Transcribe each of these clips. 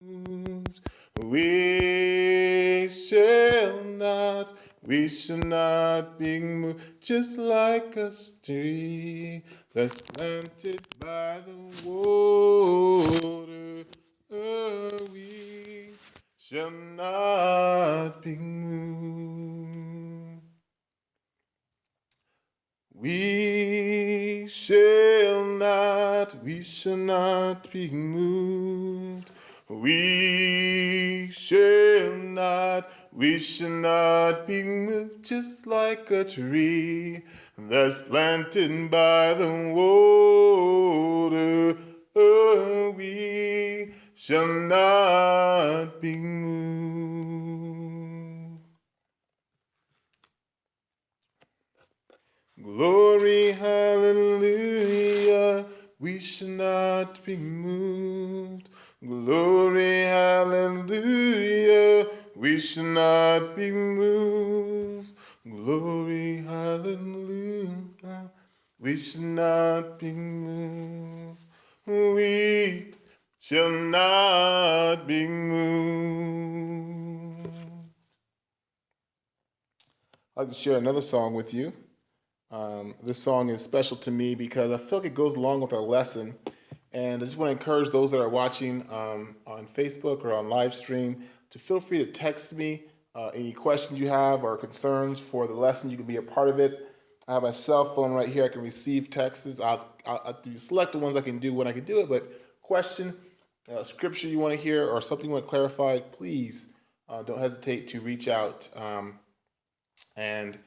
moved. We shall not be moved. Just like a tree that's planted by the water, we shall not be moved. We shall not be moved. We shall not be moved, just like a tree that's planted by the water. Oh, we shall not be moved. Glory, hallelujah, we shall not be moved. Glory, hallelujah, we shall not be moved. Glory, hallelujah, we shall not be moved. We shall not be moved. I'd like to share another song with you. This song is special to me because I feel like it goes along with our lesson. And I just want to encourage those that are watching on Facebook or on live stream to feel free to text me any questions you have or concerns for the lesson. You can be a part of it. I have my cell phone right here. I can receive texts. I'll select the ones I can do when I can do it. But question, scripture you want to hear, or something you want clarified, please don't hesitate to reach out and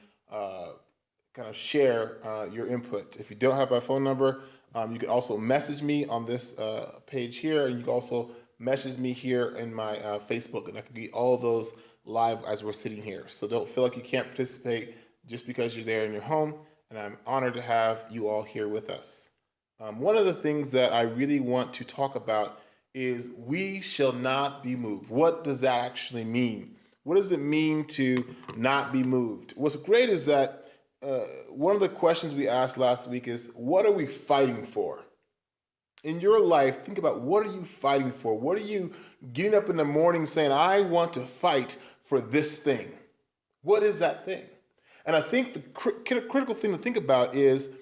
kind of share your input. If you don't have my phone number, you can also message me on this page here, and you can also message me here in my Facebook, and I can get all of those live as we're sitting here. So don't feel like you can't participate just because you're there in your home, and I'm honored to have you all here with us. One of the things that I really want to talk about is we shall not be moved. What does that actually mean? What does it mean to not be moved? What's great is that one of the questions we asked last week is, what are we fighting for? In your life, think about, what are you fighting for? What are you getting up in the morning saying, I want to fight for this thing? What is that thing? And I think the critical thing to think about is,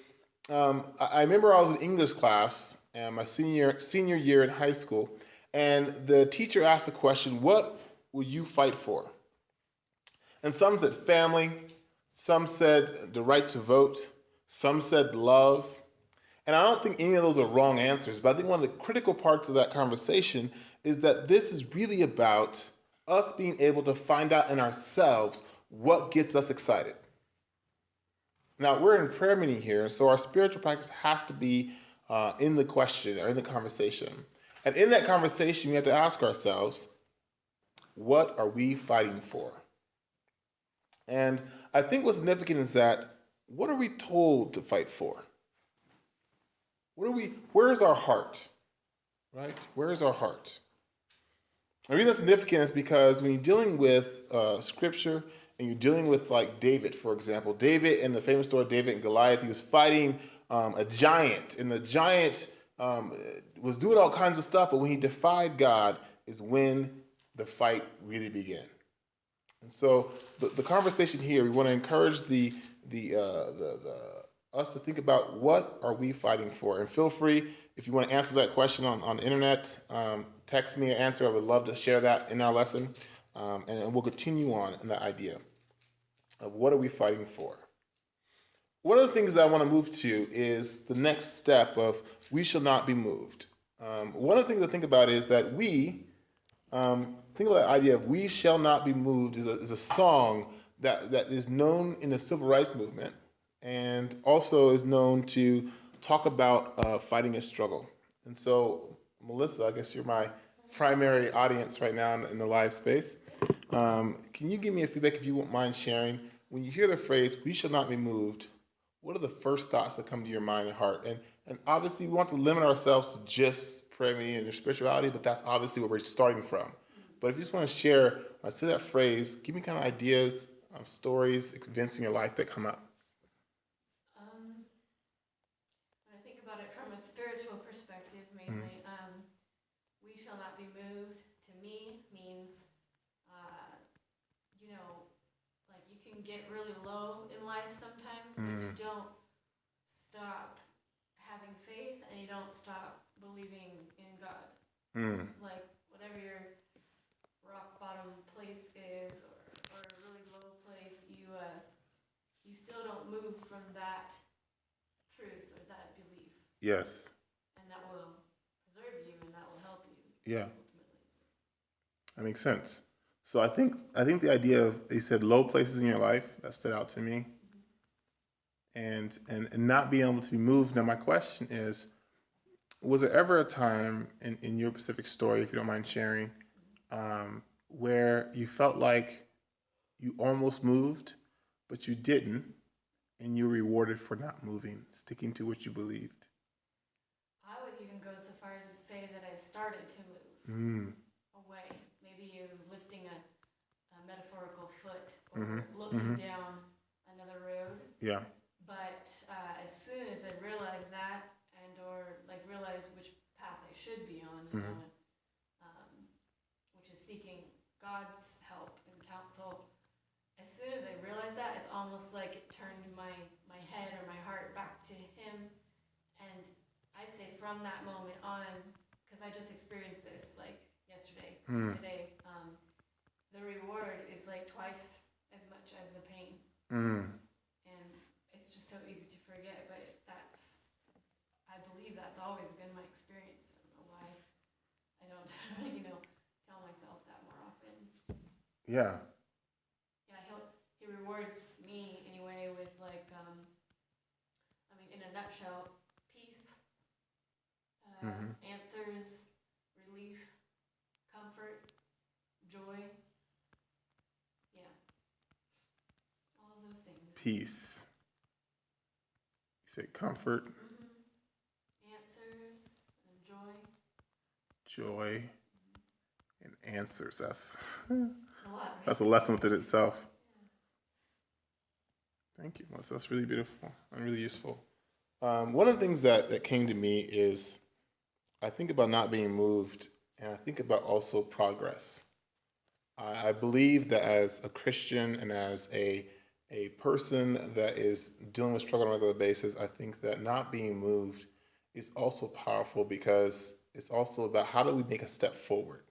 I remember I was in English class my senior year in high school, and the teacher asked the question, "What will you fight for?" And some said family, some said the right to vote, some said love. And I don't think any of those are wrong answers, but I think one of the critical parts of that conversation is that this is really about us being able to find out in ourselves what gets us excited. Now, we're in prayer meeting here, so our spiritual practice has to be in the question or in the conversation. And in that conversation, we have to ask ourselves, what are we fighting for? And I think what's significant is that, what are we told to fight for? Where's our heart? Right? Where's our heart? The reason that's significant is because when you're dealing with scripture and you're dealing with, like, David, for example, David in the famous story of David and Goliath, he was fighting a giant, and the giant was doing all kinds of stuff, but when he defied God is when the fight really began. And so the conversation here, we want to encourage the us to think about, what are we fighting for? And feel free, if you want to answer that question on the internet, text me an answer. I would love to share that in our lesson. And we'll continue on in that idea of what are we fighting for. One of the things that I want to move to is the next step of we shall not be moved. One of the things I think about is that think about the idea of we shall not be moved is a song that is known in the civil rights movement, and also is known to talk about fighting a struggle. And so, Melissa, I guess you're my primary audience right now in the live space. Can you give me a feedback, if you won't mind sharing, when you hear the phrase "we shall not be moved"? What are the first thoughts that come to your mind and heart? And obviously, we want to limit ourselves to just prayer meeting and your spirituality, but that's obviously where we're starting from. But if you just want to share, I say that phrase, give me kind of ideas, stories, events in your life that come up. When I think about it from a spiritual perspective, mainly, we shall not be moved but you don't stop having faith and you don't stop believing in God. Like whatever your rock bottom place is, or a really low place, you still don't move from that truth or that belief, Yes. and that will preserve you and that will help you Yeah. ultimately. So, That makes sense. So I think the idea of, you said, low places in your life, that stood out to me, and not being able to be moved. Now my question is, was there ever a time in your specific story, if you don't mind sharing, where you felt like you almost moved, but you didn't, and you were rewarded for not moving, sticking to what you believed? I would even go so far as to say that I started to move away. Maybe it was lifting a metaphorical foot or looking down another road. Yeah. But as soon as I realized that, and or like realized which path I should be on, which is seeking God's help and counsel. As soon as I realized that, it's almost like it turned my head or my heart back to Him. And I'd say from that moment on, because I just experienced this like yesterday, today, the reward is like twice as much as the pain. And it's just so easy to forget, but I believe that's always been my experience. I don't know why I don't, tell myself that more often. Yeah. Yeah, he rewards me anyway with like, in a nutshell, peace, answers, relief, comfort, joy. Yeah, all of those things. Peace. You said comfort, Answers and joy. joy, and answers. That's A lot, right? that's a lesson within itself. Thank you, Melissa. That's really beautiful and really useful. One of the things that came to me is, I think about not being moved, and I think about also progress. I believe that as a Christian and as a person that is dealing with struggle on a regular basis, I think that not being moved is also powerful, because it's also about how do we make a step forward.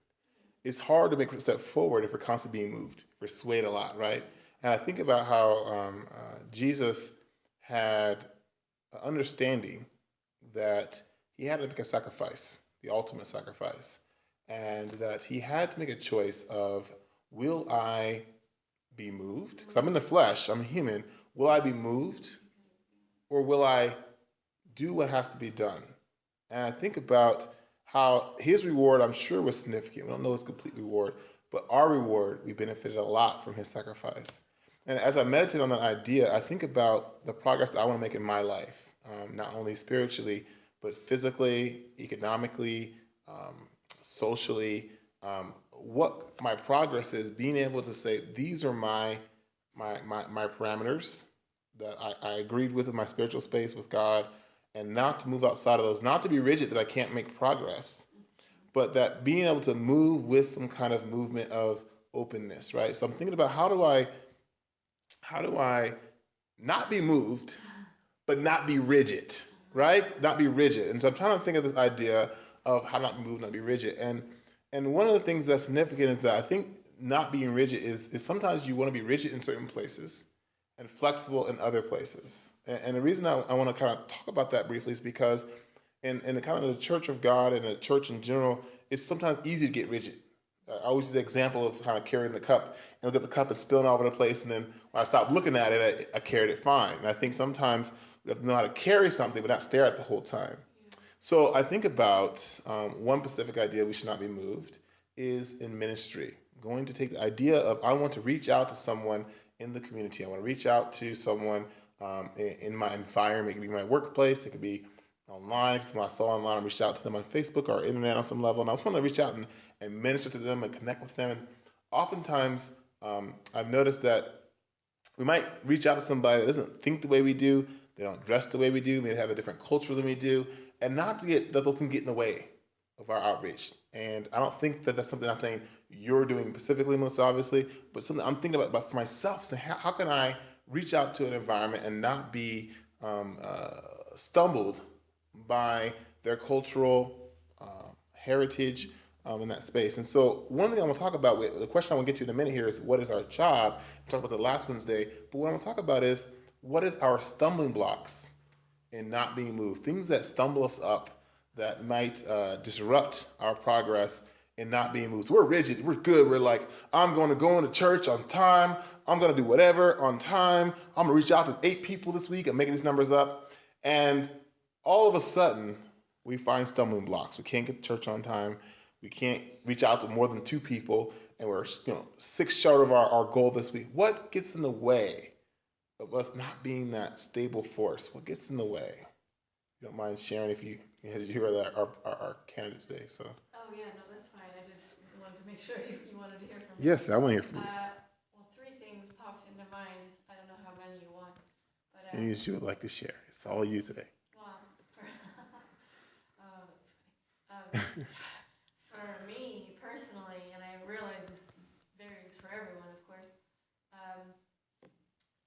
It's hard to make a step forward if we're constantly being moved, if we're swayed a lot, right? And I think about how Jesus had an understanding that he had to make a sacrifice, the ultimate sacrifice, and that he had to make a choice of, will I be moved? Because I'm in the flesh, I'm a human. Will I be moved, or will I do what has to be done? And I think about how his reward, I'm sure, was significant. We don't know his complete reward, but our reward, we benefited a lot from his sacrifice. And as I meditate on that idea, I think about the progress that I want to make in my life, not only spiritually, but physically, economically, socially. What my progress is, being able to say, these are my parameters that I agreed with in my spiritual space with God, and not to move outside of those, not to be rigid that I can't make progress, but that being able to move with some kind of movement of openness, right? So I'm thinking about, how do I not be moved, but not be rigid, right? Not be rigid. And so I'm trying to think of this idea of how not to move, not be rigid. And one of the things that's significant is that I think not being rigid is sometimes you want to be rigid in certain places and flexible in other places. And the reason I want to kind of talk about that briefly is because in the kind of the church of God and the church in general, it's sometimes easy to get rigid. I always use the example of kind of carrying the cup, and look at the cup and spilling all over the place, and then when I stopped looking at it, I carried it fine. And I think sometimes we have to know how to carry something but not stare at it the whole time. So I think about one specific idea we should not be moved is in ministry. Going to take the idea of, I want to reach out to someone in the community. I want to reach out to someone in my environment. It could be my workplace. It could be online. When I saw online, I reached out to them on Facebook or internet on some level. And I just want to reach out and minister to them and connect with them. And oftentimes, I've noticed that we might reach out to somebody that doesn't think the way we do. They don't dress the way we do. Maybe they have a different culture than we do. And not to get that those things get in the way of our outreach. And I don't think that that's something I'm saying you're doing specifically, Melissa, obviously, but something I'm thinking about for myself. So how can I reach out to an environment and not be stumbled by their cultural heritage in that space. And so, one thing I want to talk about, the question I want to get to in a minute here is what is our job? We talked about the last Wednesday, but what I want to talk about is what is our stumbling blocks in not being moved, things that stumble us up that might disrupt our progress in not being moved. So we're rigid, we're good. We're like, I'm going to go into church on time. I'm going to do whatever on time. I'm going to reach out to 8 people this week. I'm making these numbers up. And all of a sudden, we find stumbling blocks. We can't get to church on time. We can't reach out to more than 2 people. And we're 6 short of our goal this week. What gets in the way of us not being that stable force? What gets in the way? You don't mind sharing if you hear that our candidates today. So. Oh yeah, no, that's fine. I just wanted to make sure you wanted to hear from me. Yes, I want to hear from you. Well, 3 things popped into mind. I don't know how many you want, but Any as you would like to share. It's all you today. well, oh, that's funny. For me personally, and I realize this varies for everyone, of course.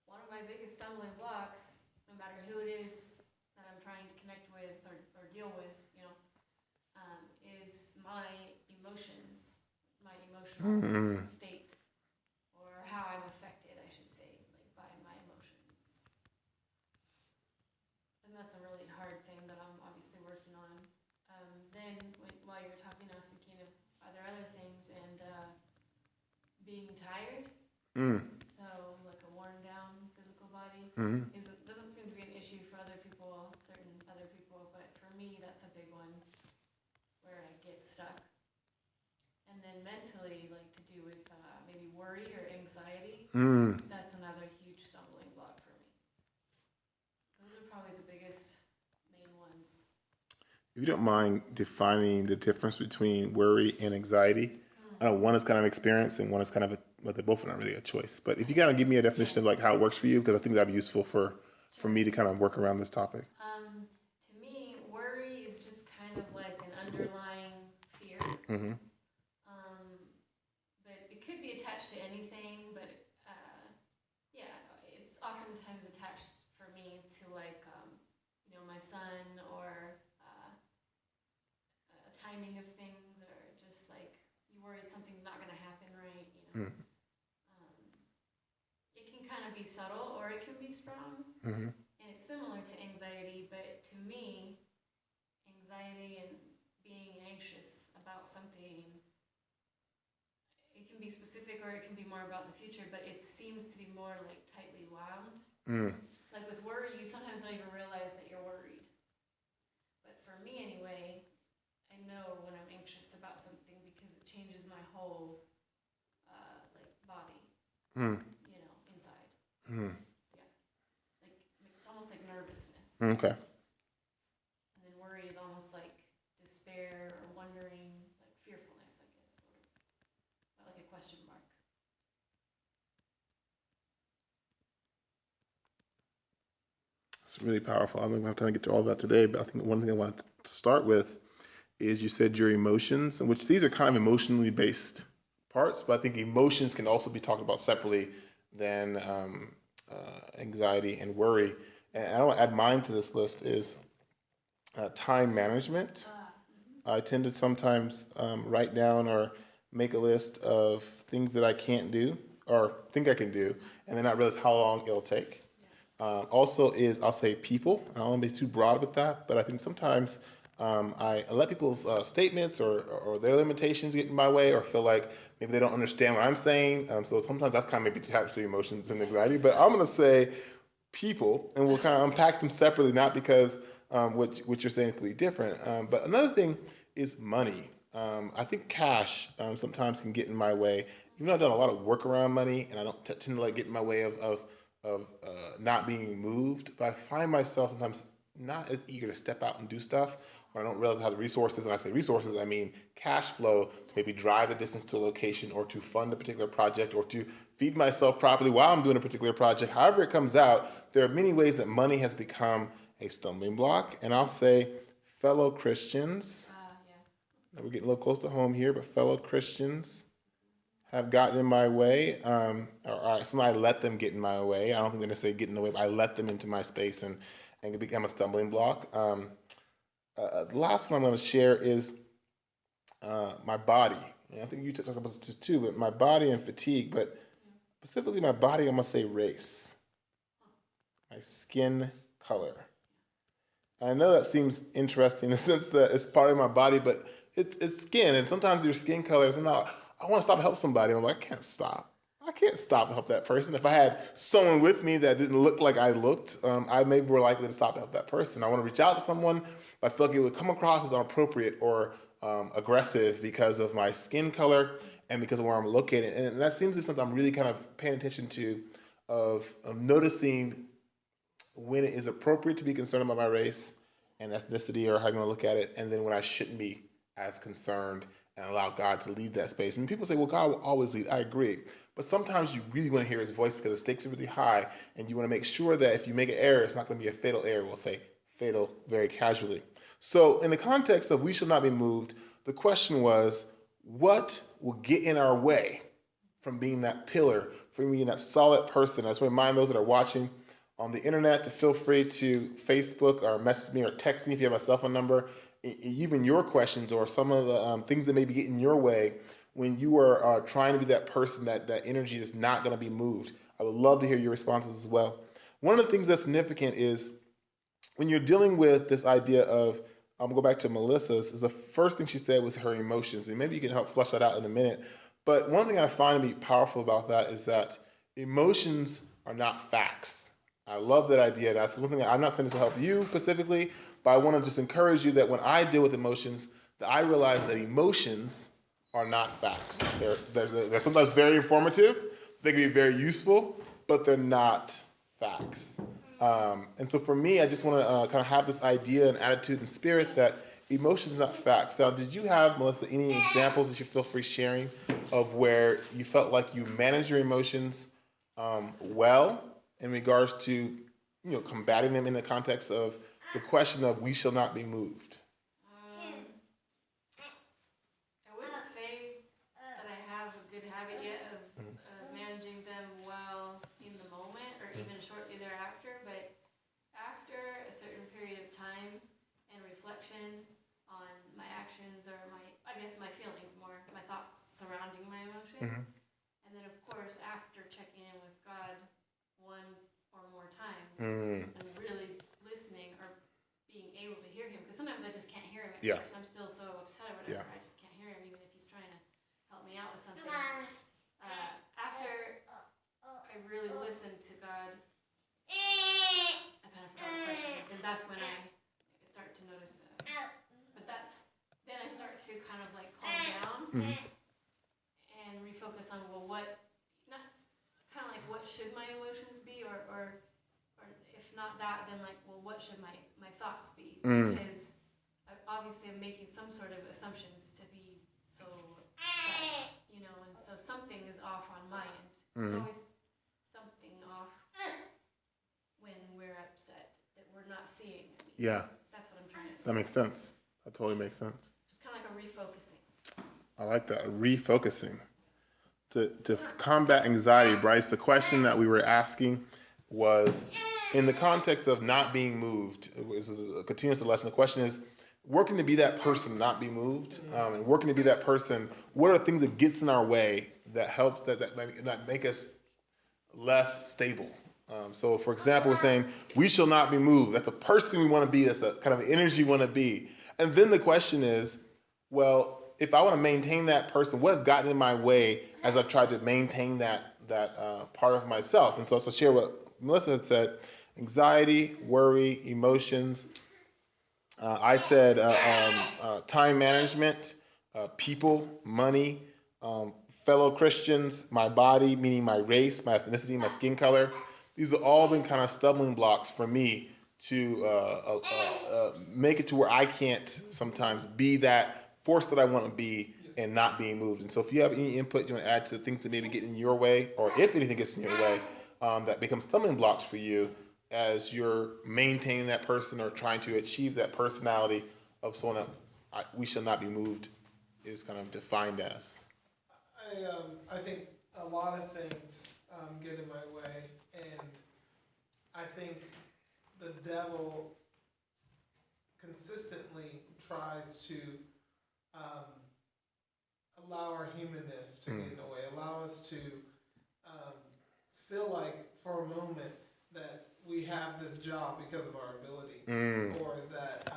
One of my biggest stumbling blocks, no matter who it is that I'm trying to connect with or deal with, is my emotions, my emotional state, or how I'm affected, I should say, like by my emotions. And that's a really hard thing that I'm obviously working on. Then, while you were talking, I was thinking of other things, and being tired. So, like a worn down physical body doesn't seem to be an issue for other people, certain other people, but for me, that's a big one where I get stuck. And then mentally, like to do with maybe worry or anxiety, that's another huge stumbling block for me. Those are probably the biggest main ones. If you don't mind defining the difference between worry and anxiety, I know one is kind of experience and one is kind of they both are not really a choice. But if you kind of give me a definition of like how it works for you, because I think that'd be useful for me to kind of work around this topic. To me, worry is just kind of like an underlying fear. But it could be attached to anything, but yeah, it's oftentimes attached for me to like, my son, or timing of things, or just like you worried something's not going to happen right, It can kind of be subtle or it can be strong. And it's similar to anxiety, but to me, anxiety and being anxious about something, it can be specific or it can be more about the future, but it seems to be more like tightly wound. Like with worry, you sometimes don't even realize that you're worried. But for me anyway, I know when I'm anxious about something because it changes my whole body, inside. Yeah, like it's almost like nervousness. Okay. And then worry is almost like despair or wondering, like fearfulness, I guess, or like a question mark. It's really powerful. I don't think we have time to get to all that today, but I think one thing I wanted to start with is you said your emotions, which these are kind of emotionally based parts, but I think emotions can also be talked about separately than anxiety and worry. And I want to add mine to this list is time management. I tend to sometimes write down or make a list of things that I can't do or think I can do, and then not realize how long it'll take. Also is, I'll say people. I don't want to be too broad with that, but I think sometimes I let people's statements or their limitations get in my way or feel like maybe they don't understand what I'm saying. So sometimes that's kind of maybe attached to emotions and anxiety. But I'm going to say people, and we'll kind of unpack them separately, not because what you're saying could be different. But another thing is money. I think cash sometimes can get in my way. Even though I've done a lot of work around money, and I don't tend to get in my way of not being moved, but I find myself sometimes not as eager to step out and do stuff when I don't realize I have the resources. And I say resources, I mean cash flow to maybe drive the distance to a location or to fund a particular project or to feed myself properly while I'm doing a particular project. However it comes out, there are many ways that money has become a stumbling block. And I'll say fellow Christians, now we're getting a little close to home here, but fellow Christians have gotten in my way, or sometimes I let them get in my way. I don't think they're necessarily getting in the way, but I let them into my space and become a stumbling block. The last one I'm going to share is my body. And I think you talked about this too, but my body and fatigue, but specifically my body, I'm going to say race, my skin color. I know that seems interesting in the sense that it's part of my body, but it's skin, and sometimes your skin color is not. I want to stop and help somebody. I'm like, I can't stop. I can't stop and help that person. If I had someone with me that didn't look like I looked, I may be more likely to stop and help that person. I want to reach out to someone, but I feel like it would come across as inappropriate or aggressive because of my skin color and because of where I'm located. And that seems to be something I'm really kind of paying attention to, of noticing when it is appropriate to be concerned about my race and ethnicity or how you want to look at it, and then when I shouldn't be as concerned and allow God to lead that space. And people say, well, God will always lead. I agree. But sometimes you really want to hear his voice because the stakes are really high, and you want to make sure that if you make an error, it's not going to be a fatal error. We'll say fatal very casually. So in the context of we shall not be moved, the question was, what will get in our way from being that pillar, from being that solid person? I just want to remind those that are watching on the internet to feel free to Facebook or message me or text me if you have my cell phone number, even your questions or some of the things that may be getting in your way when you are trying to be that person, that energy is not going to be moved. I would love to hear your responses as well. One of the things that's significant is when you're dealing with this idea of, I'm going to go back to Melissa's, is the first thing she said was her emotions. And maybe you can help flesh that out in a minute. But one thing I find to be powerful about that is that emotions are not facts. I love that idea. That's one thing. I'm not saying this to help you specifically, but I want to just encourage you that when I deal with emotions, that I realize that emotions are not facts. They're sometimes very informative. They can be very useful, but they're not facts. And so for me, I just want to kind of have this idea and attitude and spirit that emotions are not facts. Now, did you have, Melissa, any examples that you feel free sharing of where you felt like you managed your emotions well in regards to combating them in the context of the question of we shall not be moved? I wouldn't say that I have a good habit yet of managing them well in the moment or even shortly thereafter, but after a certain period of time and reflection on my actions or I guess my feelings more, my thoughts surrounding my emotions, and then of course after checking in with God one or more times and really listening or being able to hear him, because sometimes I just can't hear him at first. I'm still so upset or whatever. I just can't hear him even if he's trying to help me out with something. After I really listened to God, I kind of forgot the question, and that's when I start to notice but then I start to kind of like calm down and refocus on, well, what should my emotions be, or if not that, then like, well, what should my thoughts be? Because obviously I'm making some sort of assumptions to be so upset, and so something is off on my end. There's always something off when we're upset that we're not seeing. Yeah. That's what I'm trying to say. That makes sense. That totally makes sense. Just kind of like a refocusing. I like that. Refocusing. To combat anxiety, Bryce, the question that we were asking was, in the context of not being moved, this is a continuous lesson. The question is, working to be that person, not be moved, and working to be that person, what are the things that gets in our way that helps, that make us less stable? So, for example, we're saying, we shall not be moved. That's a person we want to be. That's the kind of energy we want to be. And then the question is, well, if I want to maintain that person, what has gotten in my way as I've tried to maintain that part of myself? And so to share what Melissa had said, anxiety, worry, emotions. I said time management, people, money, fellow Christians, my body, meaning my race, my ethnicity, my skin color. These have all been kind of stumbling blocks for me to make it to where I can't sometimes be that force that I want to be and not being moved. And so if you have any input you want to add to things that maybe get in your way, or if anything gets in your way, that becomes stumbling blocks for you as you're maintaining that person or trying to achieve that personality of someone that we shall not be moved is kind of defined as. I think a lot of things get in my way, and I think the devil consistently tries to um, allow our humanness to get in the way, allow us to feel like for a moment that we have this job because of our ability, or that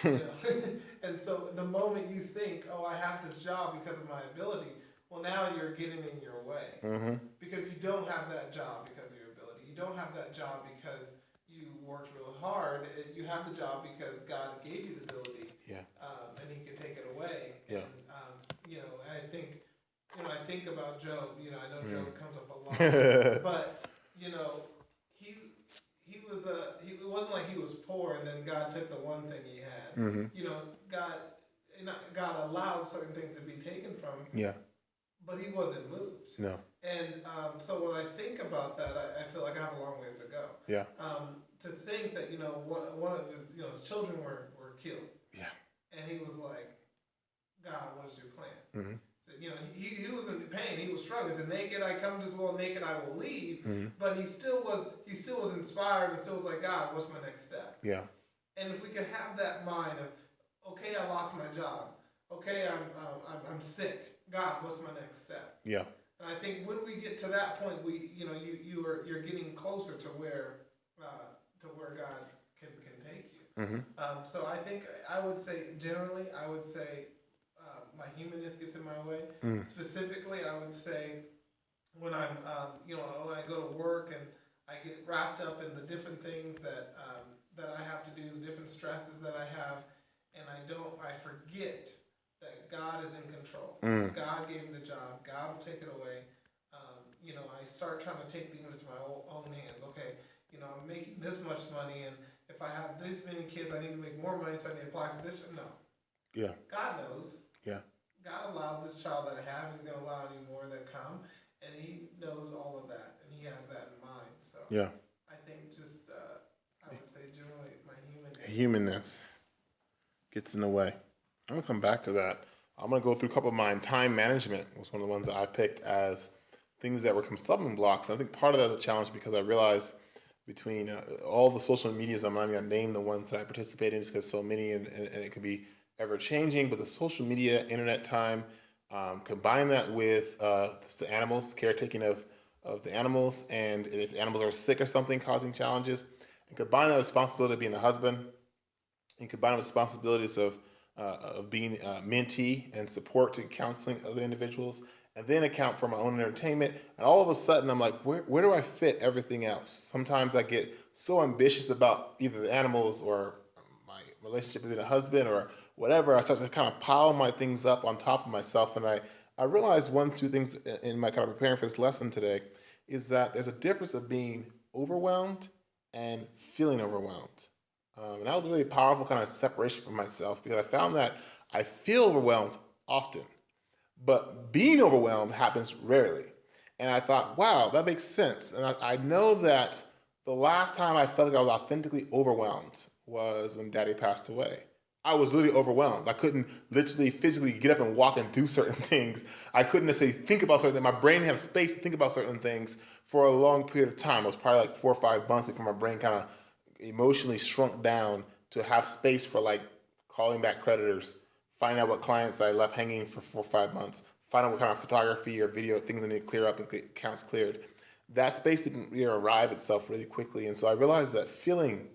you know. And so the moment you think, "Oh, I have this job because of my ability," well, now you're getting in your way, because you don't have that job because of your ability. You don't have that job because you worked real hard. You have the job because God gave you the ability, and He can take it away. Yeah. And you know, I think about Job. You know, I know Job comes up a lot, but you know, it wasn't like he was poor and then God took the one thing he had. You know, God allowed certain things to be taken from him. Yeah. But he wasn't moved. No. And so when I think about that, I feel like I have a long ways to go. Yeah. To think that, you know, one of his children were killed. Yeah. And he was like, God, what is your plan? So, you know, he was in pain. He was struggling. He said, naked I come to this world, naked I will leave. But he still was inspired, and still was like, God, what's my next step? Yeah. And if we could have that mind of, okay, I lost my job. Okay, I'm sick. God, what's my next step? Yeah. And I think when we get to that point, you're getting closer to where God can take you. So I think I would say generally, my humanness gets in my way. Specifically, I would say when I'm when I go to work and I get wrapped up in the different things that I have to do, the different stresses that I have, and I forget that God is in control. God gave me the job. God will take it away. I start trying to take things into my own hands. Okay, I'm making this much money, and if I have this many kids, I need to make more money, so I need to apply for this. No. Yeah. God knows. Yeah. God allowed this child that I have. He's going to allow any more that come, and He knows all of that, and He has that in mind. So Yeah. I think just I would say generally my humanness gets in the way. I'm gonna come back to that. I'm gonna go through a couple of mine. Time management was one of the ones that I picked as things that were stumbling blocks. And I think part of that is a challenge because I realized between all the social medias, I'm not even gonna name the ones that I participate in just because so many and it can be ever changing. But the social media, internet time, combine that with the animals, caretaking of the animals, and if the animals are sick or something, causing challenges, and combine that responsibility of being a husband, and combine with responsibilities of being mentee and support to counseling other individuals, and then account for my own entertainment. And all of a sudden, I'm like, where do I fit everything else? Sometimes I get so ambitious about either the animals or my relationship with a husband or whatever. I start to kind of pile my things up on top of myself. And I realized two things in my kind of preparing for this lesson today is that there's a difference of being overwhelmed and feeling overwhelmed. And that was a really powerful kind of separation from myself because I found that I feel overwhelmed often, but being overwhelmed happens rarely. And I thought, wow, that makes sense. And I know that the last time I felt like I was authentically overwhelmed was when Daddy passed away. I was literally overwhelmed. I couldn't literally physically get up and walk and do certain things. I couldn't necessarily think about certain things. My brain didn't have space to think about certain things for a long period of time. It was probably like 4 or 5 months before my brain kind of emotionally shrunk down to have space for like calling back creditors, finding out what clients I left hanging for 4 or 5 months, finding out what kind of photography or video things I need to clear up and get accounts cleared. That space didn't really arrive itself really quickly. And so I realized that feeling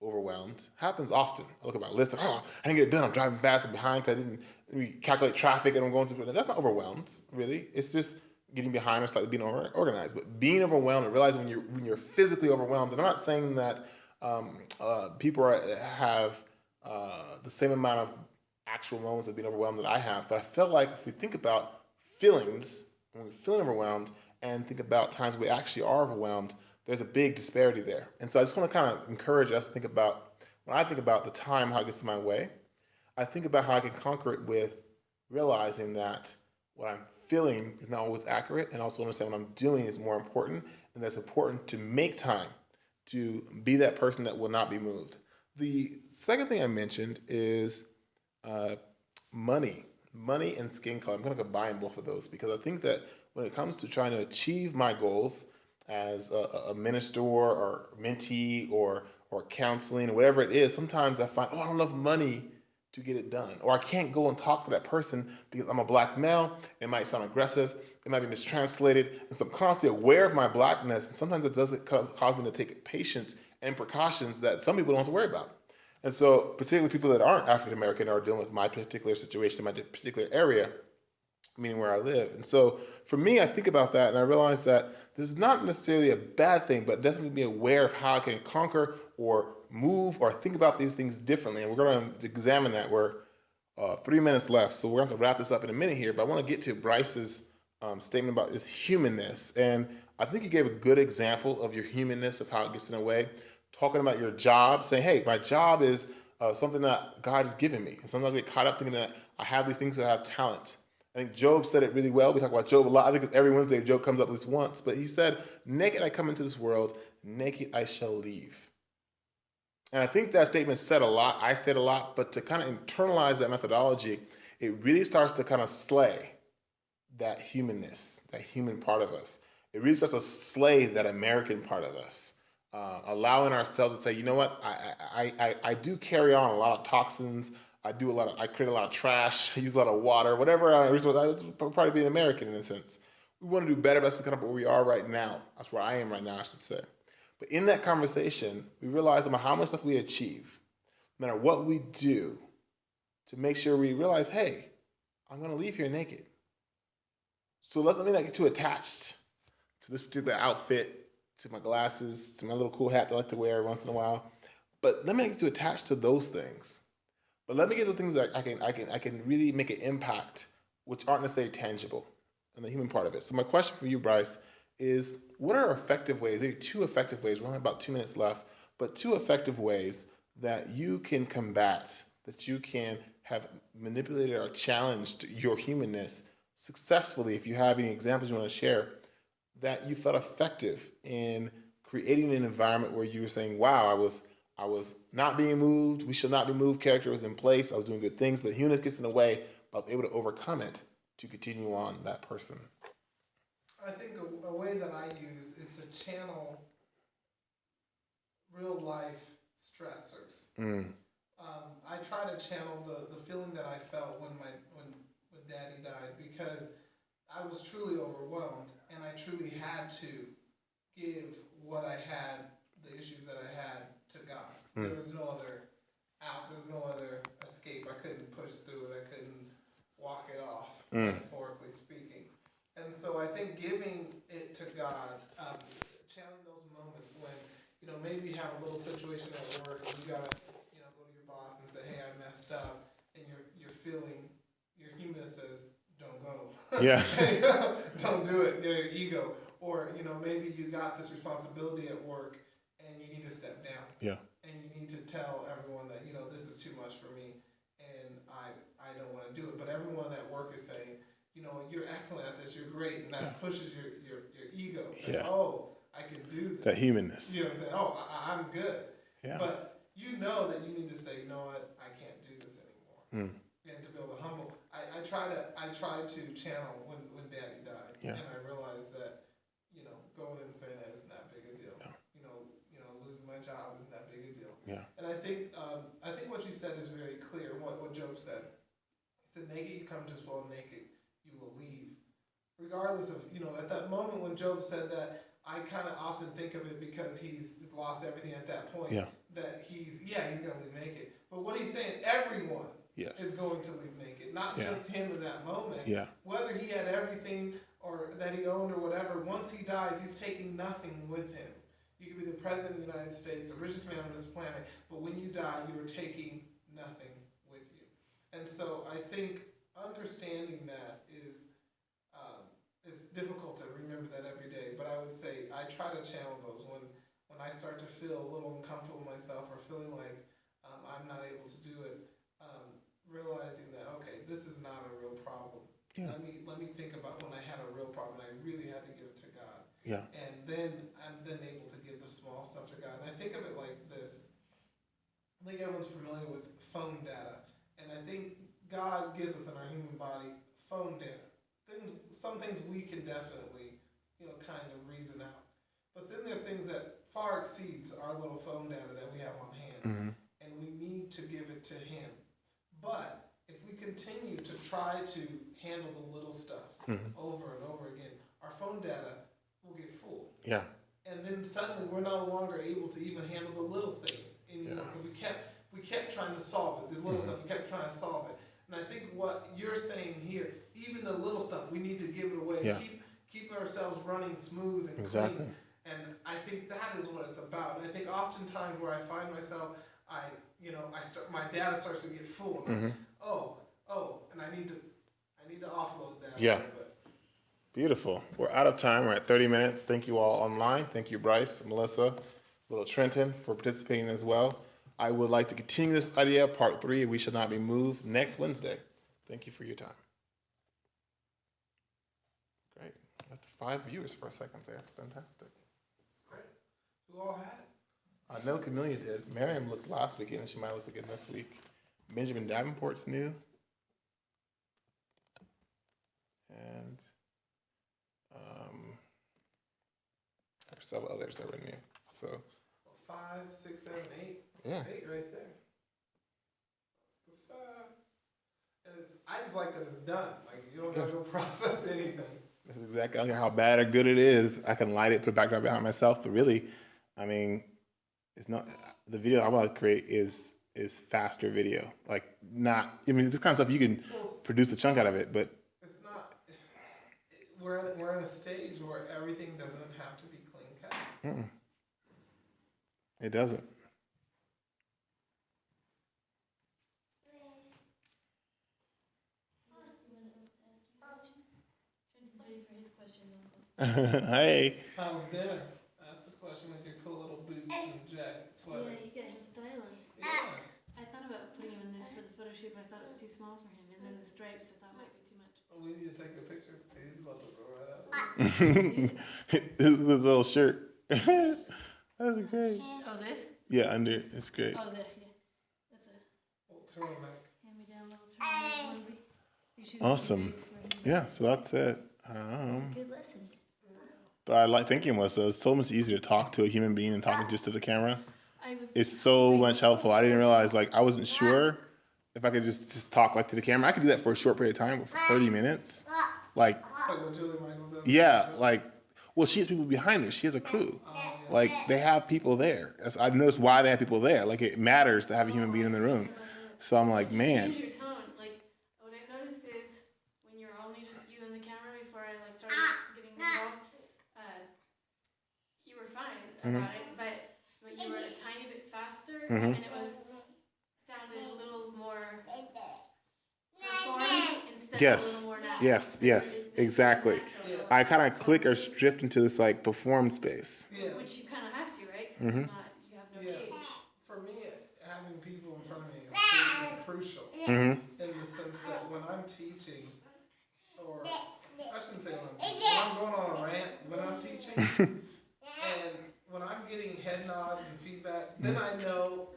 overwhelmed happens often. I look at my list of, I didn't get it done. I'm driving fast and behind because I didn't calculate traffic and I'm going to, that's not overwhelmed, really. It's just getting behind or slightly being organized. But being overwhelmed and realizing when you're physically overwhelmed, and I'm not saying that people have the same amount of actual moments of being overwhelmed that I have, but I felt like if we think about feelings, when we're feeling overwhelmed, and think about times we actually are overwhelmed, there's a big disparity there. And so I just want to kind of encourage us to think about, when I think about the time, how it gets in my way, I think about how I can conquer it with realizing that what I'm feeling is not always accurate, and also understand what I'm doing is more important, and that's important to make time to be that person that will not be moved. The second thing I mentioned is money. money and skin color. I'm going to combine both of those because I think that when it comes to trying to achieve my goals as a minister or mentee or counseling or whatever it is, sometimes I find, I don't have enough money to get it done. Or I can't go and talk to that person because I'm a black male. It might sound aggressive. It might be mistranslated. And so I'm constantly aware of my blackness. And sometimes it does cause me to take patience and precautions that some people don't have to worry about. And so particularly people that aren't African American are dealing with my particular situation, my particular area, meaning where I live. And so for me, I think about that and I realize that this is not necessarily a bad thing, but definitely be aware of how I can conquer or move or think about these things differently. And we're going to examine that. We're 3 minutes left, so we're going to have to wrap this up in a minute here. But I want to get to Bryce's statement about this humanness. And I think you gave a good example of your humanness, of how it gets in the way. Talking about your job, saying, hey, my job is something that God has given me. And sometimes I get caught up thinking that I have these things that I have talent. I think Job said it really well. We talk about Job a lot. I think every Wednesday Job comes up at least once. But he said, naked I come into this world, naked I shall leave. And I think that statement said a lot. I said a lot. But to kind of internalize that methodology, it really starts to kind of slay that humanness, that human part of us. It really starts to slay that American part of us. Allowing ourselves to say, you know what, I do carry on a lot of toxins. I create a lot of trash. I use a lot of water, whatever resource. I was probably being American in a sense. We want to do better. That's kind of where we are right now. That's where I am right now, I should say. But in that conversation, we realize about how much stuff we achieve, no matter what we do, to make sure we realize, hey, I'm going to leave here naked. So let me not get too attached to this particular outfit, to my glasses, to my little cool hat that I like to wear once in a while. But let me not get too attached to those things. But let me get the things that I can really make an impact, which aren't necessarily tangible, and the human part of it. So my question for you, Bryce, is what are effective ways, maybe 2 effective ways, we only have about 2 minutes left, but 2 effective ways that you can combat, that you can have manipulated or challenged your humanness successfully, if you have any examples you want to share, that you felt effective in creating an environment where you were saying, wow, I was not being moved. We should not be moved. Character was in place. I was doing good things, but humanness gets in the way. But I was able to overcome it to continue on that person. I think a way that I use is to channel real life stressors. I try to channel the feeling that I felt when Daddy died, because I was truly overwhelmed and I truly had to give what I had, the issues that I had, to God. There was no other out. There was no other escape. I couldn't push through it. I couldn't walk it off, metaphorically speaking. And so I think giving it to God, channeling those moments when, maybe you have a little situation at work and you gotta, go to your boss and say, hey, I messed up, and you're feeling, your humanness says, don't go. Yeah. Don't do it. Your ego. Or, maybe you got this responsibility at work and you need to step down. Yeah. And you need to tell everyone that, this is too much for me and I don't want to do it. But everyone at work is saying, you're excellent at this, you're great, and that pushes your ego. Saying, oh, I can do this. That humanness. You know what I'm saying? Oh, I'm good. Yeah. But you know that you need to say, you know what, I can't do this anymore. And to build a humble. I try to channel when Daddy died. Yeah. And I realized that, going and saying that isn't that big a deal. Yeah. Losing my job isn't that big a deal. Yeah. And I think what you said is very clear. What Job said. He said, naked you come to this world, naked you will leave. Regardless of, at that moment when Job said that, I kind of often think of it because he's lost everything at that point. Yeah. That he's going to leave naked. But what he's saying, everyone is going to leave naked. Not just him in that moment. Yeah. Whether he had everything or that he owned or whatever, once he dies, he's taking nothing with him. You could be the president of the United States, the richest man on this planet, but when you die, you are taking nothing with you. And so I think understanding that is it's difficult to remember that every day, but I would say I try to channel those when I start to feel a little uncomfortable with myself or feeling like I'm not able to do it, realizing that, okay, this is not a real problem. Yeah. Let me think about when I had a real problem and I really had to give it to God. Yeah. And then I'm then able to give the small stuff to God. And I think of it like this. I think everyone's familiar with phone data. And I think God gives us in our human body phone data. Some things we can definitely, kind of reason out. But then there's things that far exceeds our little phone data that we have on hand, and we need to give it to Him. But if we continue to try to handle the little stuff over and over again, our phone data will get full. Yeah. And then suddenly we're no longer able to even handle the little things anymore because we kept trying to solve it. The little stuff, we kept trying to solve it. And I think what you're saying here, even the little stuff, we need to give it away. Yeah. Keep ourselves running smooth and clean. And I think that is what it's about. And I think oftentimes where I find myself, my data starts to get full. And and I need to offload that. Yeah. Beautiful. We're out of time. We're at 30 minutes. Thank you all online. Thank you, Bryce, Melissa, Little Trenton, for participating as well. I would like to continue this idea, part 3, We Shall Not Be Moved, next Wednesday. Thank you for your time. Great. Got to 5 viewers for a second there. It's fantastic. It's great. Who all had it? I know Camellia did. Miriam looked last weekend, and she might look again this week. Benjamin Davenport's new. And there were several others that were new. So 5, 6, 7, 8. Yeah. 8 right there. That's good stuff. And I just like that it's done. Like, you don't gotta go process anything. This is exactly, I don't care how bad or good it is. I can light it, put a backdrop behind myself, but really, I mean, it's not, the video I want to create is faster video. Like, not, I mean, this kind of stuff, you can produce a chunk out of it, but it's not, we're in a stage where everything doesn't have to be clean cut. it doesn't. Hey. How was dinner? Ask the question with your cool little boots and jacket, sweater. Yeah, you get him styling. Yeah. I thought about putting him in this for the photo shoot, but I thought it was too small for him. And then the stripes, I thought might be too much. We need to take a picture. He's about to throw right out. This little shirt. That's great. Oh, this? Yeah, under, it's great. Oh, this, yeah. That's a Little turtleneck. hand-me-down little turtleneck onesie. These shoes Awesome. would be great for him. Yeah, so that's it. Good lesson. But I like thinking, Melissa, it's so much easier to talk to a human being than talking just to the camera. I was It's so much helpful. I didn't realize, like, I wasn't sure if I could just talk, like, to the camera. I could do that for a short period of time, but for 30 minutes, like, Like what Julie Michaels does. yeah, like, well, she has people behind her. She has a crew. Like, they have people there. I've noticed why they have people there. Like, it matters to have a human being in the room. So I'm like, man. change your tone. Like, what I noticed is when you're only just you and the camera before I like started getting involved, you were fine about it, but you were a tiny bit faster, and it sounded a little more performed instead of a Yes. little more natural. Yes, exactly. Natural. I kind of click or drift into this, like, performed space. Yeah. Which you kind of have to, right? 'Cause it's not, you have no Yeah. cage. For me, having people in front of me is crucial. In the sense that when I'm teaching, or I shouldn't say when I'm teaching, when I'm going on a rant, when I'm teaching, and when I'm getting head nods and feedback, then I know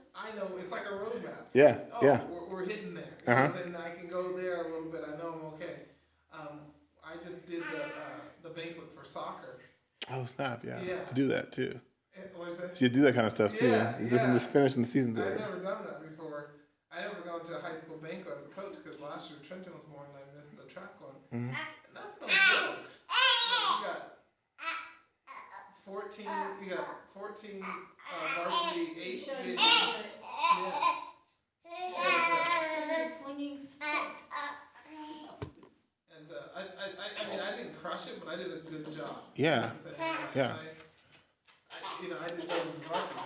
it's like a roadmap. Yeah, Oh, yeah. we're hitting there. You know what I'm saying? I can go there a little bit. I know I'm okay. I just did the banquet for soccer. Oh, snap, yeah. Yeah. To do that, too. What's that? You do that kind of stuff, too. Yeah, It doesn't yeah. just finish in the season's I've over. never done that before. I never gone to a high school banquet as a coach because last year Trenton was born and I missed the track one. And that's no joke. You got 14. You got 14 varsity 8 Showed did. me Yeah. and they're flinging spit. And I mean I didn't crush it, but I did a good job. Yeah. You know what I'm saying? Yeah. I didn't know it was varsity.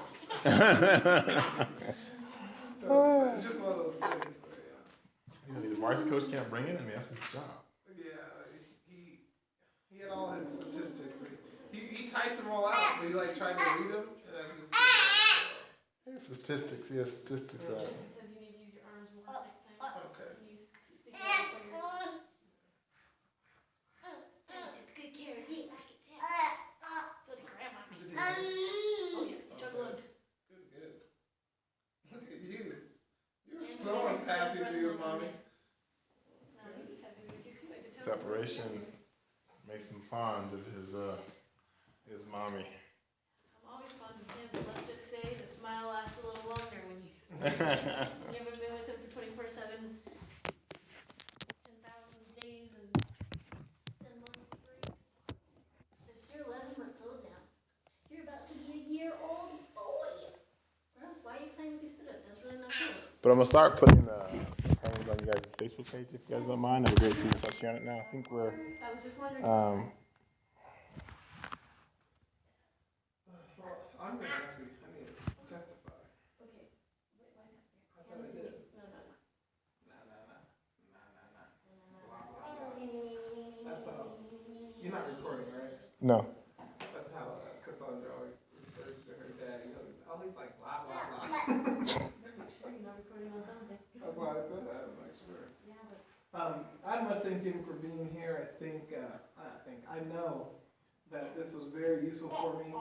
It's just one of those things where You know, the varsity coach can't bring it? I mean, that's his job. he had all his statistics. He typed them all out, but he like tried to read them, and I just Statistics, yeah, statistics. It says you need to use your arms more next time. okay. Use stick your players. Took good care of you, I can tell. So did grandma. Did he- Oh yeah, juggling. Good. Look at you. You're so much happy to be with mommy. makes him fond of his mommy. I'm always fond of him, but let's just say the smile lasts a little longer when you haven't been with him for 24/7, 10,000 days and 10 months straight. If you're 11 months old now, you're about to be a year-old boy. Gross, why are you playing with your spit up? That's really not cool. But I'm gonna start putting things on you guys' Facebook page if you guys don't mind. That'd be great to see you start sharing it now. I think we're I was just wondering. Well, I'm gonna actually, I need to testify. Okay. Wait, why not? I thought I did. No. Nah. Blah, blah, blah. That's how, you're not recording, right? no. That's how Cassandra always refers to her dad. You know, oh, he's like blah, blah, blah. Sure, you're not recording on something. That's why I said that. I'm like, sure. Yeah, but I must thank him for being here. I know that this was very useful for me.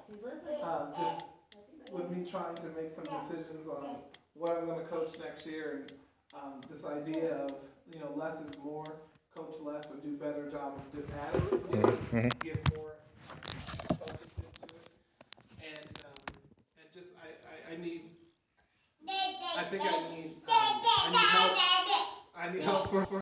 he's listening. Just with me trying to make some decisions on what I'm going to coach next year, and this idea of less is more. Coach less would do a better job of just adding to it, give more focus into it, and just I need. I think I need help. I need help for